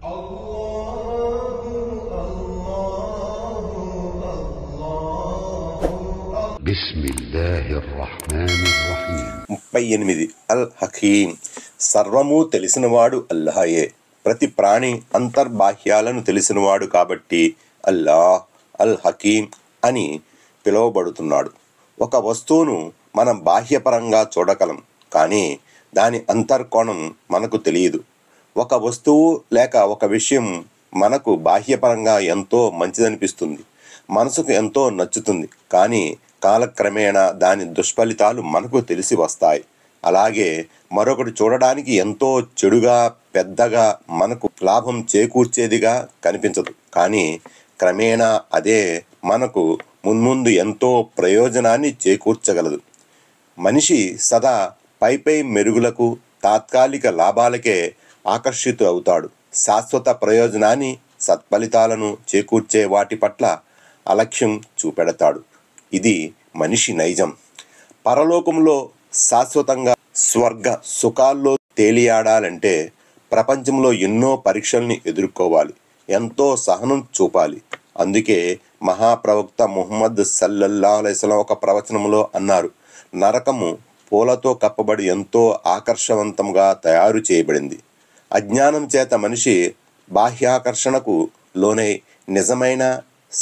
బిస్మిల్లాహిర్రహ్మానిర్రహీం. 38 అల్ హకీం. సర్వము తెలిసినవాడు అల్లాహయే. ప్రతి ప్రాణి అంతర్బాహ్యాలను తెలిసినవాడు కాబట్టి అల్లాహ్ అల్ హకీం అని పిలువబడుతున్నాడు. ఒక వస్తువును మనం బాహ్యపరంగా చూడగలం, కానీ దాని అంతర్కోణం మనకు తెలియదు. ఒక వస్తువు లేక ఒక విషయం మనకు బాహ్యపరంగా ఎంతో మంచిదనిపిస్తుంది, మనసుకు ఎంతో నచ్చుతుంది, కానీ కాలక్రమేణా దాని దుష్ఫలితాలు మనకు తెలిసి వస్తాయి. అలాగే మరొకటి చూడడానికి ఎంతో చెడుగా, పెద్దగా, మనకు లాభం చేకూర్చేదిగా కనిపించదు, కానీ క్రమేణా అదే మనకు మున్ముందు ఎంతో ప్రయోజనాన్ని చేకూర్చగలదు. మనిషి సదా పైపై మెరుగులకు, తాత్కాలిక లాభాలకే ఆకర్షితు అవుతాడు. శాశ్వత ప్రయోజనాన్ని, సత్ఫలితాలను చేకూర్చే వాటి పట్ల అలక్ష్యం చూపెడతాడు. ఇది మనిషి నైజం. పరలోకంలో శాశ్వతంగా స్వర్గ సుఖాల్లో తేలియాడాలంటే ప్రపంచంలో ఎన్నో పరీక్షల్ని ఎదుర్కోవాలి, ఎంతో సహనం చూపాలి. అందుకే మహాప్రవక్త ముహమ్మద్ సల్లల్లాహు అలైహి వసల్లం ఒక ప్రవచనంలో అన్నారు, నరకము పూలతో కప్పబడి ఎంతో ఆకర్షవంతంగా తయారు చేయబడింది. అజ్ఞానం చేత మనిషి బాహ్యాకర్షణకు లోనై నిజమైన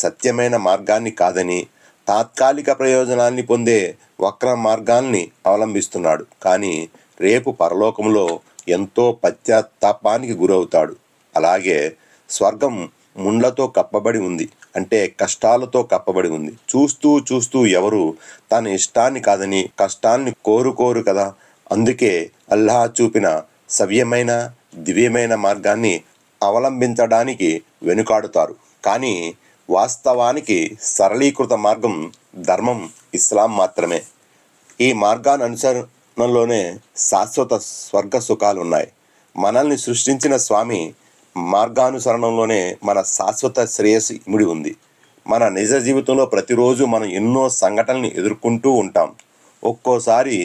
సత్యమైన మార్గాన్ని కాదని, తాత్కాలిక ప్రయోజనాల్ని పొందే వక్ర మార్గాల్ని అవలంబిస్తున్నాడు. కానీ రేపు పరలోకంలో ఎంతో పశ్చాత్తాపానికి గురవుతాడు. అలాగే స్వర్గం ముండ్లతో కప్పబడి ఉంది, అంటే కష్టాలతో కప్పబడి ఉంది. చూస్తూ చూస్తూ ఎవరు తన ఇష్టాన్ని కాదని కష్టాల్ని కోరుకోరు కదా. అందుకే అల్లాహ్ చూపిన సవ్యమైన దివ్యమైన మార్గాన్ని అవలంబించడానికి వెనుకాడుతారు. కానీ వాస్తవానికి సరళీకృత మార్గం ధర్మం ఇస్లాం మాత్రమే. ఈ మార్గాన్ని అనుసరణలోనే శాశ్వత స్వర్గ సుఖాలు ఉన్నాయి. మనల్ని సృష్టించిన స్వామి మార్గానుసరణలోనే మన శాశ్వత శ్రేయస్సు ఇమిడి ఉంది. మన నిజ జీవితంలో ప్రతిరోజు మనం ఎన్నో సంఘటనల్ని ఎదుర్కొంటూ ఉంటాం. ఒక్కోసారి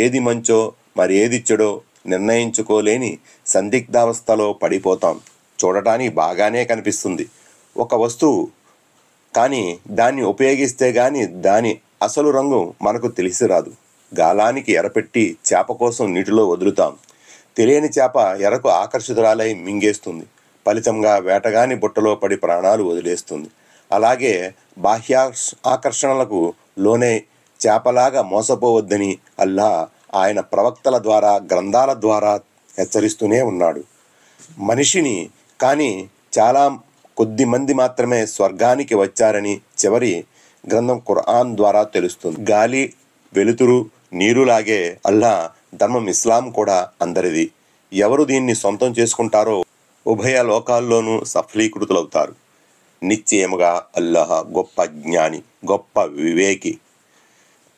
ఏది మంచో మరి ఏది చెడో నిర్ణయించుకోలేని సందిగ్ధావస్థలో పడిపోతాం. చూడటానికి బాగానే కనిపిస్తుంది ఒక వస్తువు, కానీ దాన్ని ఉపయోగిస్తే గాని దాని అసలు రంగు మనకు తెలిసి రాదు. గాలానికి ఎరపెట్టి చేప కోసం నీటిలో వదులుతాం. తెలియని చేప ఎరకు ఆకర్షితురాలై మింగేస్తుంది. ఫలితంగా వేటగాని బుట్టలో పడి ప్రాణాలు వదిలేస్తుంది. అలాగే బాహ్య ఆకర్షణలకు లోనే చేపలాగా మోసపోవద్దని అల్లాహ్ ఆయన ప్రవక్తల ద్వారా, గ్రంథాల ద్వారా హెచ్చరిస్తూనే ఉన్నాడు. మనిషిని కానీ చాలా కొద్ది మంది మాత్రమే స్వర్గానికి వచ్చారని చివరి గ్రంథం ఖురాన్ ద్వారా తెలుస్తుంది. గాలి, వెలుతురు, నీరులాగే అల్లాహ్ ధర్మం ఇస్లాం కూడా అందరిది. ఎవరు దీన్ని సొంతం చేసుకుంటారో ఉభయ లోకాల్లోనూ సఫలీకృతులవుతారు. నిశ్చయముగా అల్లాహ్ గొప్ప జ్ఞాని, గొప్ప వివేకి.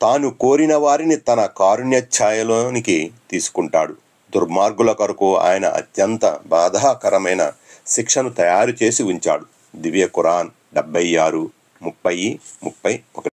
తాను కోరిన వారిని తన కారుణ్య ఛాయలోనికి తీసుకుంటాడు. దుర్మార్గుల కొరకు ఆయన అత్యంత బాధాకరమైన శిక్షను తయారు చేసి ఉంచాడు. దివ్య ఖురాన్ 76:30-31.